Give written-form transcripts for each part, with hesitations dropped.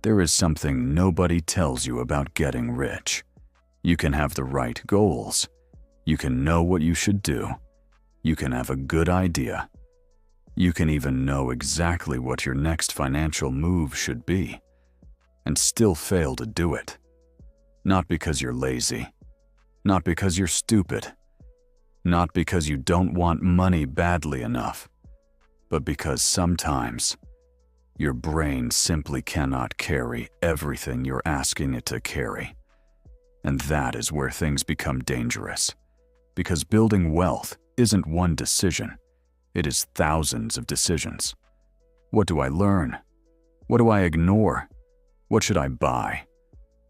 There is something nobody tells you about getting rich. You can have the right goals. You can know what you should do. You can have a good idea. You can even know exactly what your next financial move should be, and still fail to do it. Not because you're lazy, not because you're stupid, not because you don't want money badly enough, but because sometimes your brain simply cannot carry everything you're asking it to carry. And that is where things become dangerous. Because building wealth isn't one decision. It is thousands of decisions. What do I learn? What do I ignore? What should I buy?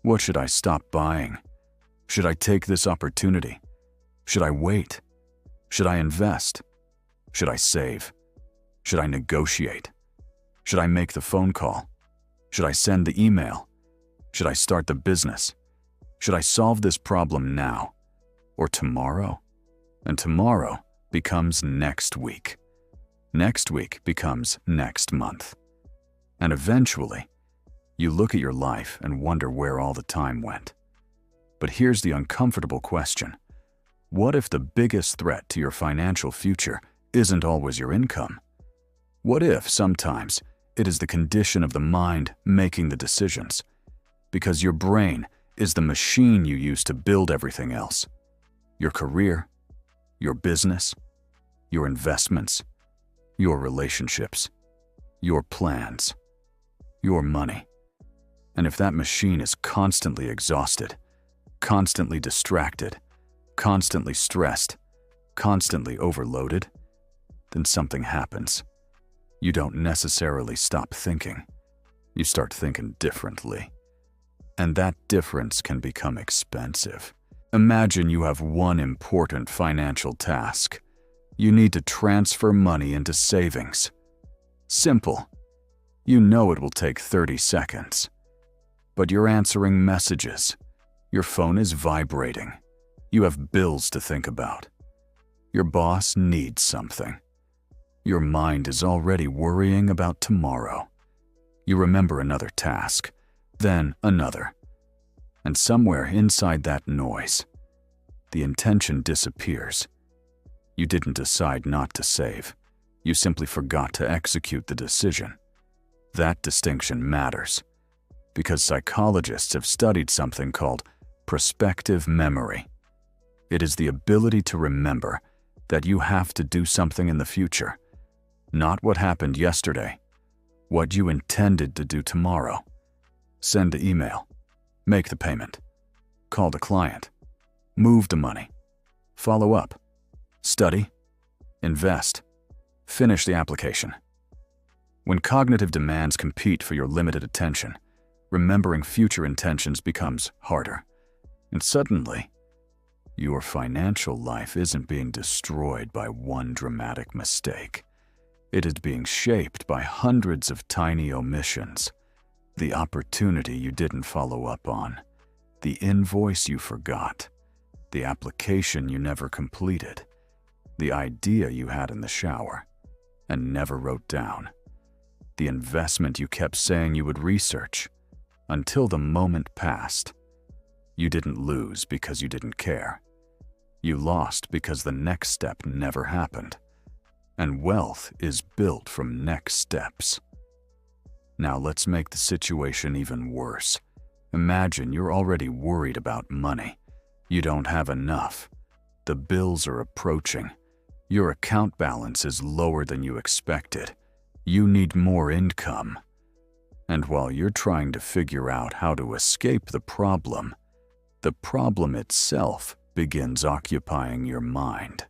What should I stop buying? Should I take this opportunity? Should I wait? Should I invest? Should I save? Should I negotiate? Should I make the phone call? Should I send the email? Should I start the business? Should I solve this problem now or tomorrow? And tomorrow becomes next week. Next week becomes next month. And eventually, you look at your life and wonder where all the time went. But here's the uncomfortable question. What if the biggest threat to your financial future isn't always your income? What if sometimes it is the condition of the mind making the decisions? Because your brain is the machine you use to build everything else. Your career, your business, your investments, your relationships, your plans, your money. And if that machine is constantly exhausted, constantly distracted, constantly stressed, constantly overloaded, then something happens. You don't necessarily stop thinking. You start thinking differently. And that difference can become expensive. Imagine you have one important financial task. You need to transfer money into savings. Simple. You know it will take 30 seconds. But you're answering messages. Your phone is vibrating. You have bills to think about. Your boss needs something. Your mind is already worrying about tomorrow. You remember another task, then another. And somewhere inside that noise, the intention disappears. You didn't decide not to save. You simply forgot to execute the decision. That distinction matters, because psychologists have studied something called prospective memory. It is the ability to remember that you have to do something in the future, not what happened yesterday, what you intended to do tomorrow. Send the email, make the payment, call the client, move the money, follow up, study, invest, finish the application. When cognitive demands compete for your limited attention, remembering future intentions becomes harder. And suddenly, your financial life isn't being destroyed by one dramatic mistake. It is being shaped by hundreds of tiny omissions. The opportunity you didn't follow up on, the invoice you forgot, the application you never completed, the idea you had in the shower and never wrote down, the investment you kept saying you would research until the moment passed. You didn't lose because you didn't care. You lost because the next step never happened. And wealth is built from next steps. Now let's make the situation even worse. Imagine you're already worried about money. You don't have enough. The bills are approaching. Your account balance is lower than you expected. You need more income. And while you're trying to figure out how to escape the problem itself begins occupying your mind.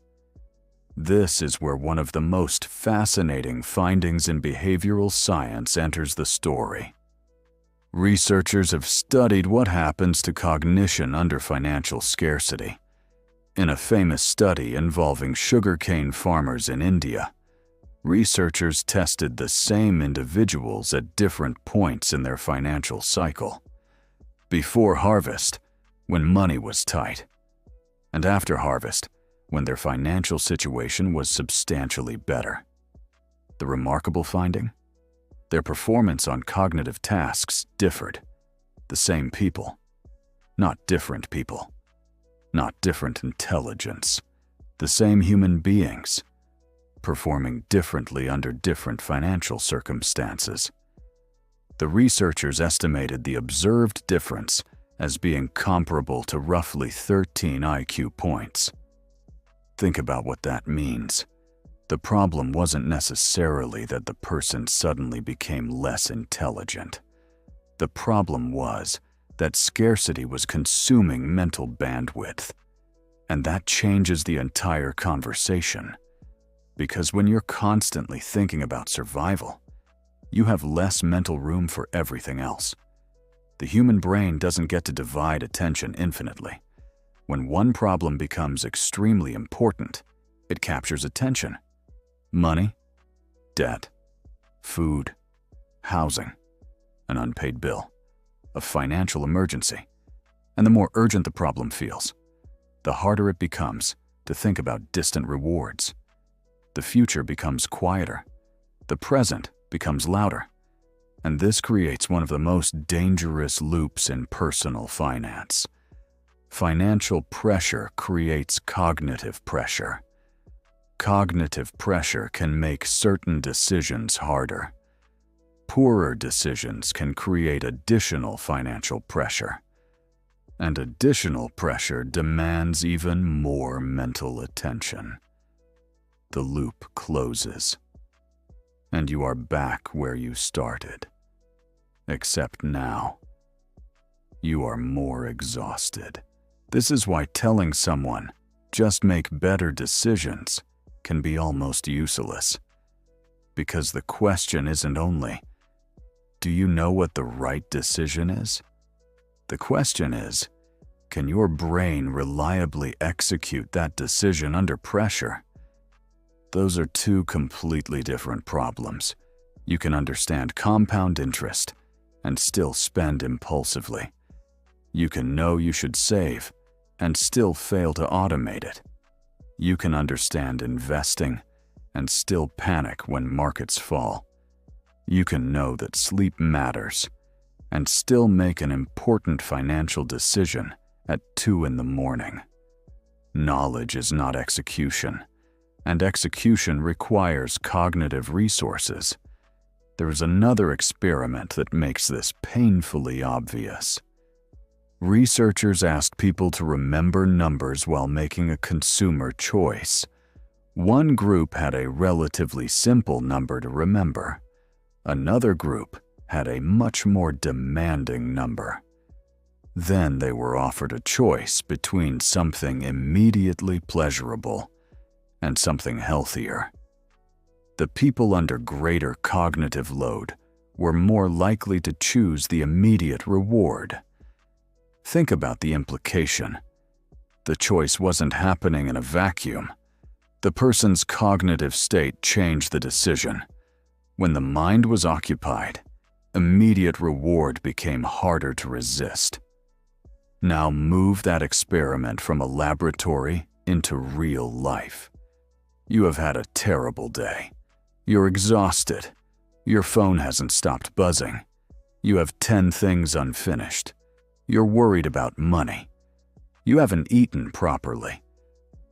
This is where one of the most fascinating findings in behavioral science enters the story. Researchers have studied what happens to cognition under financial scarcity. In a famous study involving sugarcane farmers in India, researchers tested the same individuals at different points in their financial cycle. Before harvest, when money was tight, and after harvest, when their financial situation was substantially better. The remarkable finding? Their performance on cognitive tasks differed. The same people, not different people. Not different intelligence. The same human beings, performing differently under different financial circumstances. The researchers estimated the observed difference as being comparable to roughly 13 IQ points. Think about what that means. The problem wasn't necessarily that the person suddenly became less intelligent. The problem was that scarcity was consuming mental bandwidth. And that changes the entire conversation. Because when you're constantly thinking about survival, you have less mental room for everything else. The human brain doesn't get to divide attention infinitely. When one problem becomes extremely important, it captures attention. Money, debt, food, housing, an unpaid bill, a financial emergency. And the more urgent the problem feels, the harder it becomes to think about distant rewards. The future becomes quieter. The present becomes louder. And this creates one of the most dangerous loops in personal finance. Financial pressure creates cognitive pressure. Cognitive pressure can make certain decisions harder. Poorer decisions can create additional financial pressure. And additional pressure demands even more mental attention. The loop closes. And you are back where you started. Except now, you are more exhausted. This is why telling someone, just make better decisions, can be almost useless. Because the question isn't only, do you know what the right decision is? The question is, can your brain reliably execute that decision under pressure? Those are two completely different problems. You can understand compound interest and still spend impulsively. You can know you should save and still fail to automate it. You can understand investing and still panic when markets fall. You can know that sleep matters and still make an important financial decision at 2 in the morning. Knowledge is not execution, and execution requires cognitive resources. There is another experiment that makes this painfully obvious. Researchers asked people to remember numbers while making a consumer choice. One group had a relatively simple number to remember. Another group had a much more demanding number. Then they were offered a choice between something immediately pleasurable and something healthier. The people under greater cognitive load were more likely to choose the immediate reward. Think about the implication. The choice wasn't happening in a vacuum. The person's cognitive state changed the decision. When the mind was occupied, immediate reward became harder to resist. Now move that experiment from a laboratory into real life. You have had a terrible day. You're exhausted. Your phone hasn't stopped buzzing. You have 10 things unfinished. You're worried about money. You haven't eaten properly.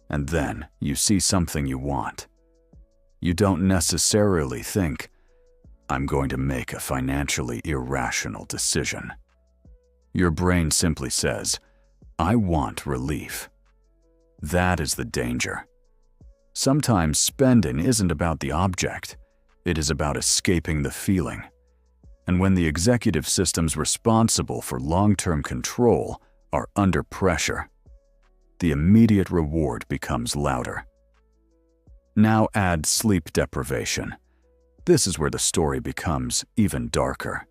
And then you see something you want. You don't necessarily think, I'm going to make a financially irrational decision. Your brain simply says, I want relief. That is the danger. Sometimes spending isn't about the object. It is about escaping the feeling. And when the executive systems responsible for long-term control are under pressure, the immediate reward becomes louder. Now add sleep deprivation. This is where the story becomes even darker.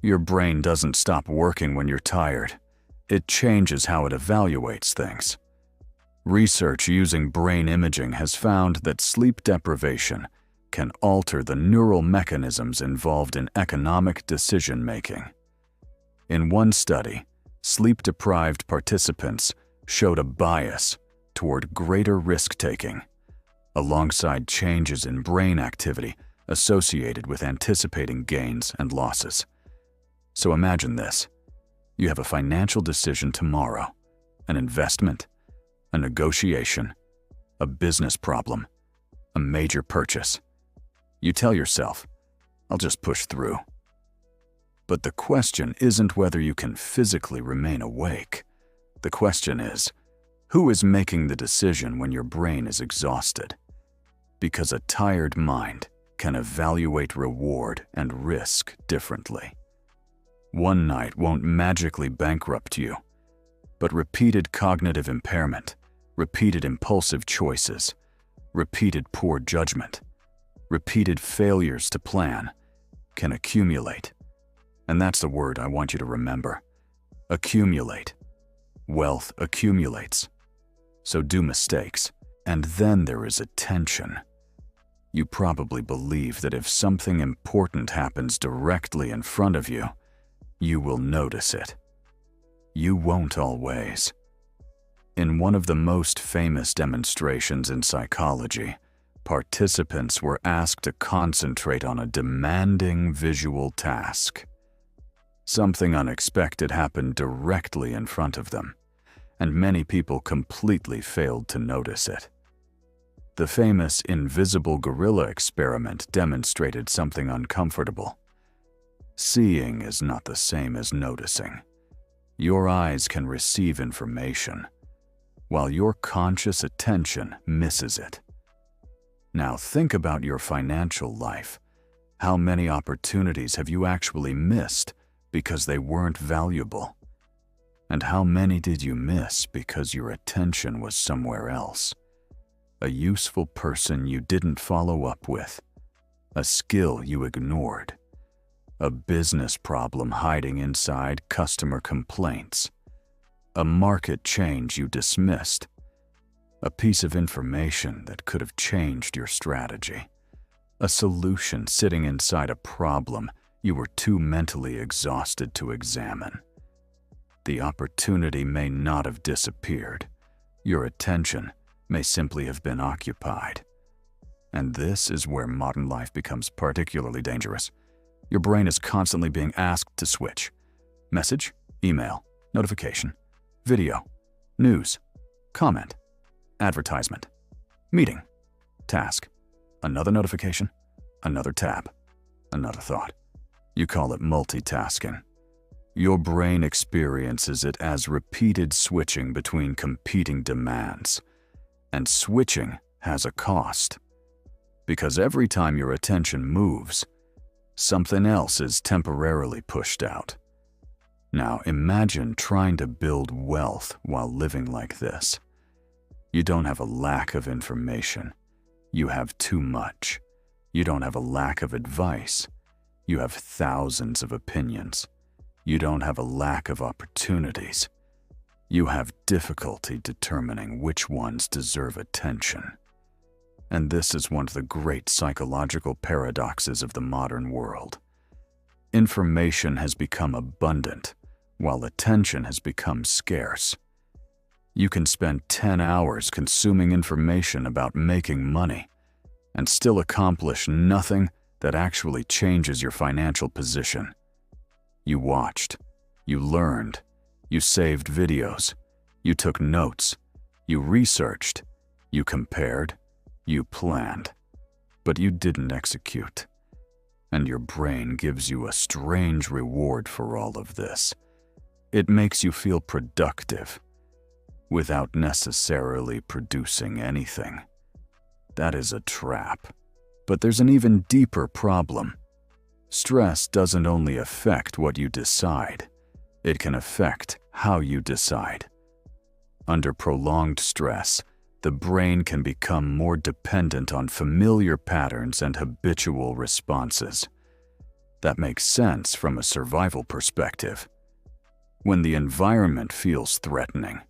Your brain doesn't stop working when you're tired. It changes how it evaluates things. Research using brain imaging has found that sleep deprivation can alter the neural mechanisms involved in economic decision-making. In one study, sleep-deprived participants showed a bias toward greater risk-taking, alongside changes in brain activity associated with anticipating gains and losses. So imagine this. You have a financial decision tomorrow, an investment, a negotiation, a business problem, a major purchase. You tell yourself, I'll just push through. But the question isn't whether you can physically remain awake. The question is, who is making the decision when your brain is exhausted? Because a tired mind can evaluate reward and risk differently. One night won't magically bankrupt you, but repeated cognitive impairment, repeated impulsive choices, repeated poor judgment, repeated failures to plan can accumulate. And that's the word I want you to remember. Accumulate. Wealth accumulates. So do mistakes. And then there is attention. You probably believe that if something important happens directly in front of you, you will notice it. You won't always. In one of the most famous demonstrations in psychology, participants were asked to concentrate on a demanding visual task. Something unexpected happened directly in front of them, and many people completely failed to notice it. The famous invisible gorilla experiment demonstrated something uncomfortable. Seeing is not the same as noticing. Your eyes can receive information, while your conscious attention misses it. Now think about your financial life. How many opportunities have you actually missed because they weren't valuable? And how many did you miss because your attention was somewhere else? A useful person you didn't follow up with, a skill you ignored, a business problem hiding inside customer complaints, a market change you dismissed, a piece of information that could have changed your strategy, a solution sitting inside a problem you were too mentally exhausted to examine. The opportunity may not have disappeared. Your attention may simply have been occupied. And this is where modern life becomes particularly dangerous. Your brain is constantly being asked to switch. Message, email, notification, video, news, comment, advertisement, meeting, task, another notification, another tab, another thought. You call it multitasking. Your brain experiences it as repeated switching between competing demands. And switching has a cost. Because every time your attention moves, something else is temporarily pushed out. Now imagine trying to build wealth while living like this. You don't have a lack of information. You have too much. You don't have a lack of advice. You have thousands of opinions. You don't have a lack of opportunities. You have difficulty determining which ones deserve attention. And this is one of the great psychological paradoxes of the modern world. Information has become abundant, while attention has become scarce. You can spend 10 hours consuming information about making money and still accomplish nothing that actually changes your financial position. You watched, you learned, you saved videos, you took notes, you researched, you compared, you planned, but you didn't execute. And your brain gives you a strange reward for all of this. It makes you feel productive without necessarily producing anything. That is a trap. But there's an even deeper problem. Stress doesn't only affect what you decide, it can affect how you decide. Under prolonged stress, the brain can become more dependent on familiar patterns and habitual responses. That makes sense from a survival perspective. When the environment feels threatening,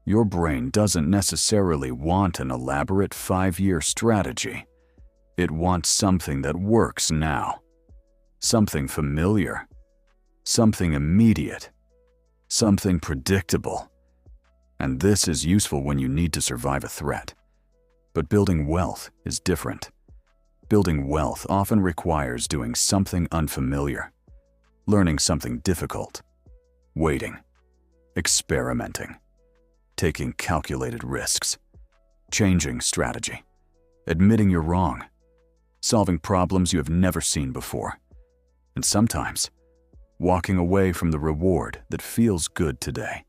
your brain doesn't necessarily want an elaborate 5-year strategy. It wants something that works now. Something familiar. Something immediate. Something predictable. And this is useful when you need to survive a threat. But building wealth is different. Building wealth often requires doing something unfamiliar, learning something difficult, waiting, experimenting, taking calculated risks, changing strategy, admitting you're wrong, solving problems you have never seen before, and sometimes walking away from the reward that feels good today.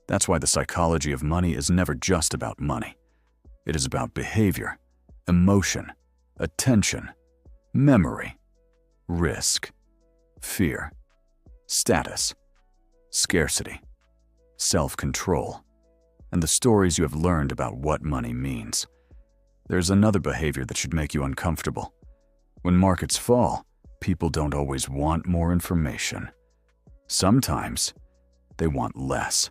That's why the psychology of money is never just about money. It is about behavior, emotion, attention, memory, risk, fear, status, scarcity, self-control, and the stories you have learned about what money means. There's another behavior that should make you uncomfortable. When markets fall, people don't always want more information. Sometimes they want less.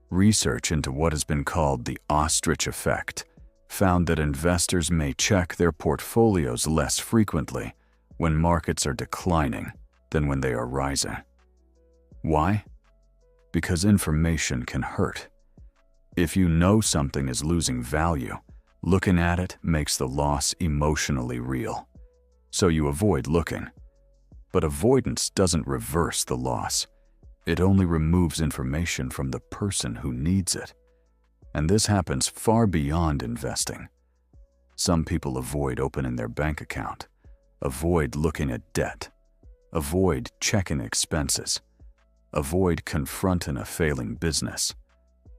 Research into what has been called the ostrich effect found that investors may check their portfolios less frequently when markets are declining than when they are rising. Why? Because information can hurt. If you know something is losing value, looking at it makes the loss emotionally real. So you avoid looking. But avoidance doesn't reverse the loss. It only removes information from the person who needs it. And this happens far beyond investing. Some people avoid opening their bank account, avoid looking at debt, avoid checking expenses, avoid confronting a failing business,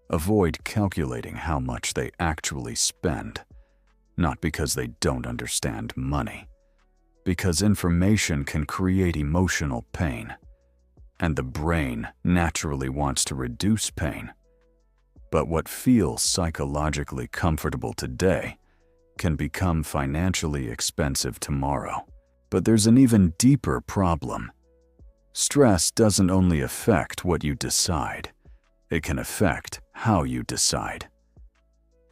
avoid calculating how much they actually spend, not because they don't understand money, because information can create emotional pain. And the brain naturally wants to reduce pain. But what feels psychologically comfortable today can become financially expensive tomorrow. But there's an even deeper problem. Stress doesn't only affect what you decide, it can affect how you decide.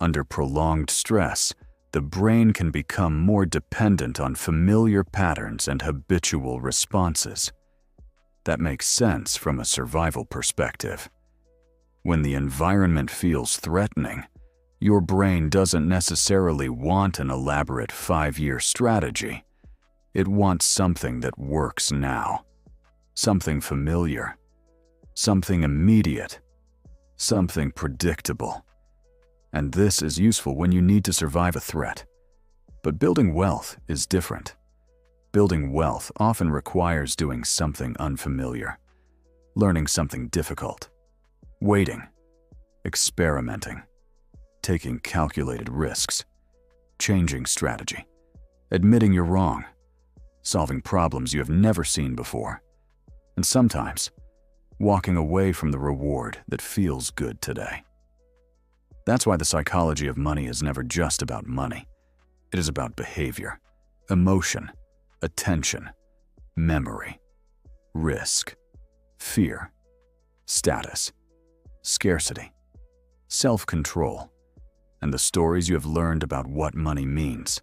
Under prolonged stress, the brain can become more dependent on familiar patterns and habitual responses. That makes sense from a survival perspective. When the environment feels threatening, your brain doesn't necessarily want an elaborate 5-year strategy. It wants something that works now, something familiar, something immediate, something predictable. And this is useful when you need to survive a threat. But building wealth is different. Building wealth often requires doing something unfamiliar, learning something difficult, waiting, experimenting, taking calculated risks, changing strategy, admitting you're wrong, solving problems you have never seen before, and sometimes walking away from the reward that feels good today. That's why the psychology of money is never just about money. It is about behavior, emotion, attention, memory, risk, fear, status, scarcity, self-control, and the stories you have learned about what money means.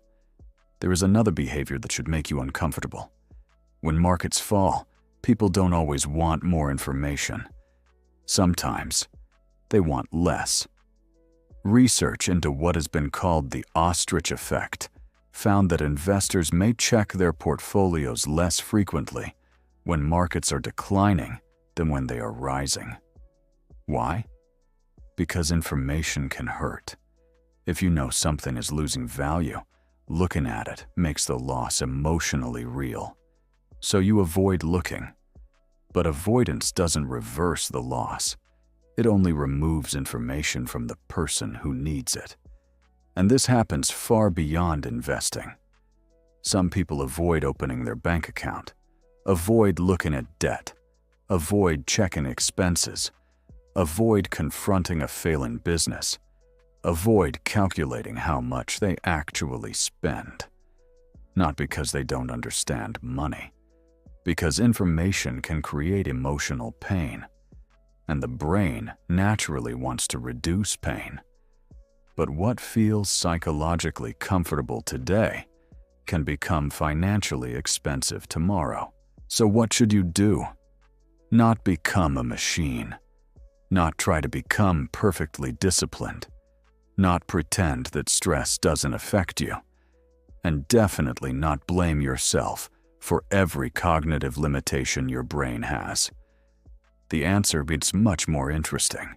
There is another behavior that should make you uncomfortable. When markets fall, people don't always want more information. Sometimes they want less. Research into what has been called the ostrich effect found that investors may check their portfolios less frequently when markets are declining than when they are rising. Why? Because information can hurt. If you know something is losing value, looking at it makes the loss emotionally real. So you avoid looking. But avoidance doesn't reverse the loss. It only removes information from the person who needs it. And this happens far beyond investing. Some people avoid opening their bank account, avoid looking at debt, avoid checking expenses, avoid confronting a failing business, avoid calculating how much they actually spend. Not because they don't understand money, because information can create emotional pain, and the brain naturally wants to reduce pain. But what feels psychologically comfortable today can become financially expensive tomorrow. So what should you do? Not become a machine. Not try to become perfectly disciplined. Not pretend that stress doesn't affect you. And definitely not blame yourself for every cognitive limitation your brain has. The answer gets much more interesting.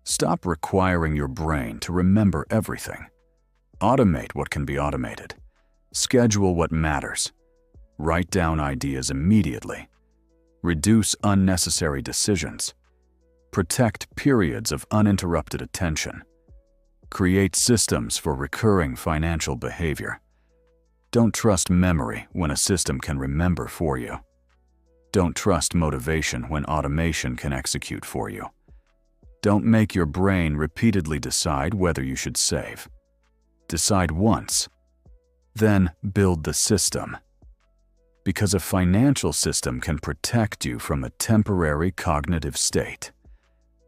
Stop requiring your brain to remember everything. Automate what can be automated. Schedule what matters. Write down ideas immediately. Reduce unnecessary decisions. Protect periods of uninterrupted attention. Create systems for recurring financial behavior. Don't trust memory when a system can remember for you. Don't trust motivation when automation can execute for you. Don't make your brain repeatedly decide whether you should save. Decide once, then build the system. Because a financial system can protect you from a temporary cognitive state.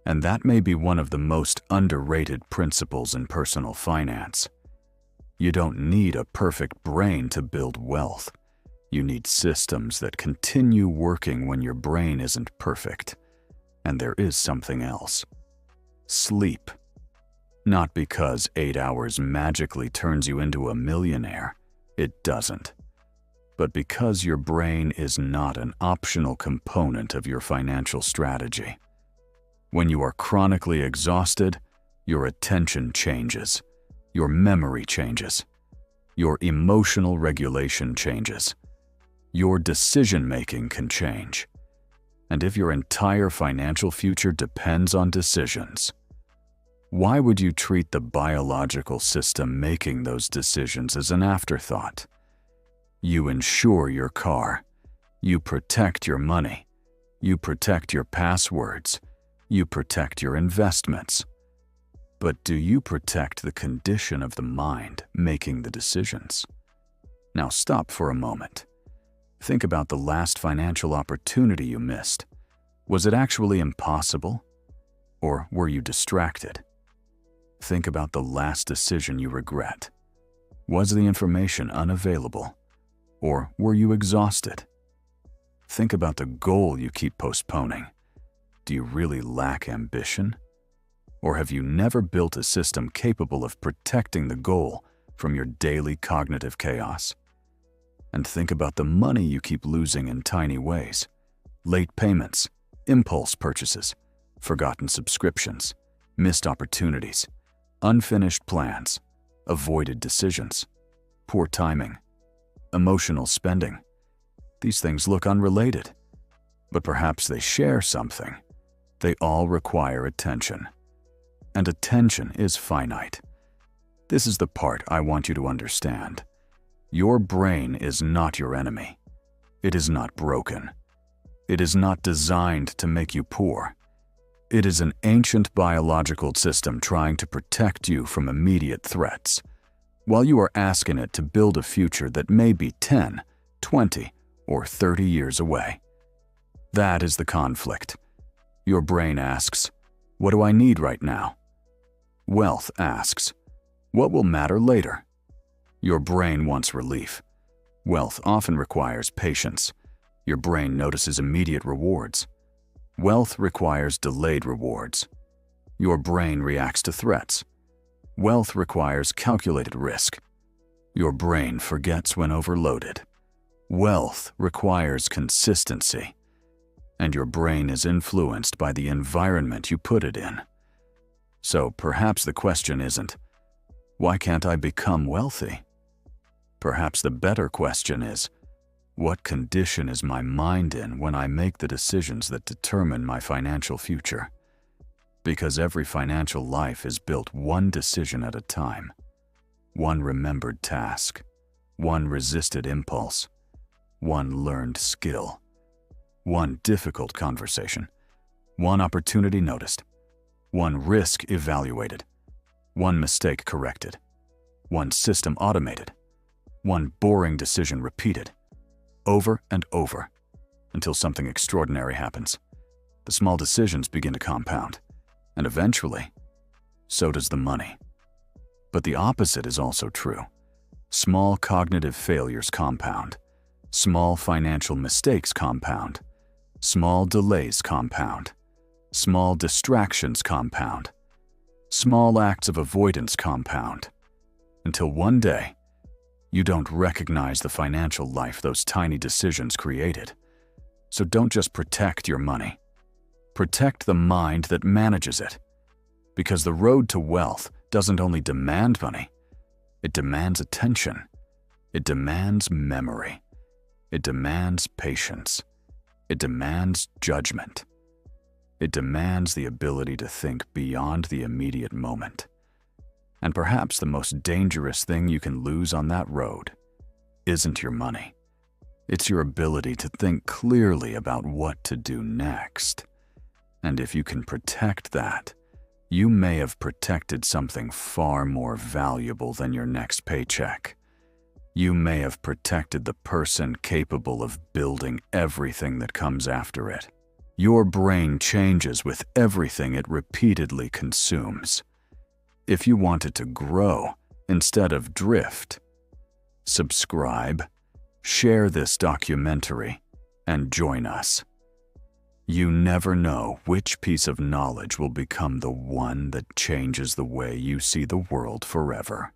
And that may be one of the most underrated principles in personal finance. You don't need a perfect brain to build wealth. You need systems that continue working when your brain isn't perfect. And there is something else. Sleep. Not because 8 hours magically turns you into a millionaire. It doesn't. But because your brain is not an optional component of your financial strategy. When you are chronically exhausted, your attention changes, your memory changes, your emotional regulation changes, your decision-making can change. And if your entire financial future depends on decisions, why would you treat the biological system making those decisions as an afterthought? You insure your car. You protect your money. You protect your passwords. You protect your investments. But do you protect the condition of the mind making the decisions? Now stop for a moment. Think about the last financial opportunity you missed. Was it actually impossible? Or were you distracted? Think about the last decision you regret. Was the information unavailable? Or were you exhausted? Think about the goal you keep postponing. Do you really lack ambition? Or have you never built a system capable of protecting the goal from your daily cognitive chaos? And think about the money you keep losing in tiny ways. Late payments, impulse purchases, forgotten subscriptions, missed opportunities, unfinished plans, avoided decisions, poor timing, emotional spending. These things look unrelated, but perhaps they share something. They all require attention. And attention is finite. This is the part I want you to understand. Your brain is not your enemy. It is not broken. It is not designed to make you poor. It is an ancient biological system trying to protect you from immediate threats, while you are asking it to build a future that may be 10, 20, or 30 years away. That is the conflict. Your brain asks, what do I need right now? Wealth asks, what will matter later? Your brain wants relief. Wealth often requires patience. Your brain notices immediate rewards. Wealth requires delayed rewards. Your brain reacts to threats. Wealth requires calculated risk. Your brain forgets when overloaded. Wealth requires consistency. And your brain is influenced by the environment you put it in. So perhaps the question isn't, why can't I become wealthy? Perhaps the better question is, what condition is my mind in when I make the decisions that determine my financial future? Because every financial life is built one decision at a time, one remembered task, one resisted impulse, one learned skill, one difficult conversation, one opportunity noticed, one risk evaluated, one mistake corrected, one system automated, one boring decision repeated, over and over, until something extraordinary happens. The small decisions begin to compound, and eventually, so does the money. But the opposite is also true. Small cognitive failures compound. Small financial mistakes compound. Small delays compound. Small distractions compound. Small acts of avoidance compound. Until one day, You don't recognize the financial life those tiny decisions created. So don't just protect your money. Protect the mind that manages it. Because the road to wealth doesn't only demand money, it demands attention. It demands memory. It demands patience. It demands judgment. It demands the ability to think beyond the immediate moment. And perhaps the most dangerous thing you can lose on that road isn't your money. It's your ability to think clearly about what to do next. And if you can protect that, you may have protected something far more valuable than your next paycheck. You may have protected the person capable of building everything that comes after it. Your brain changes with everything it repeatedly consumes. If you want it to grow instead of drift, subscribe, share this documentary, and join us. You never know which piece of knowledge will become the one that changes the way you see the world forever.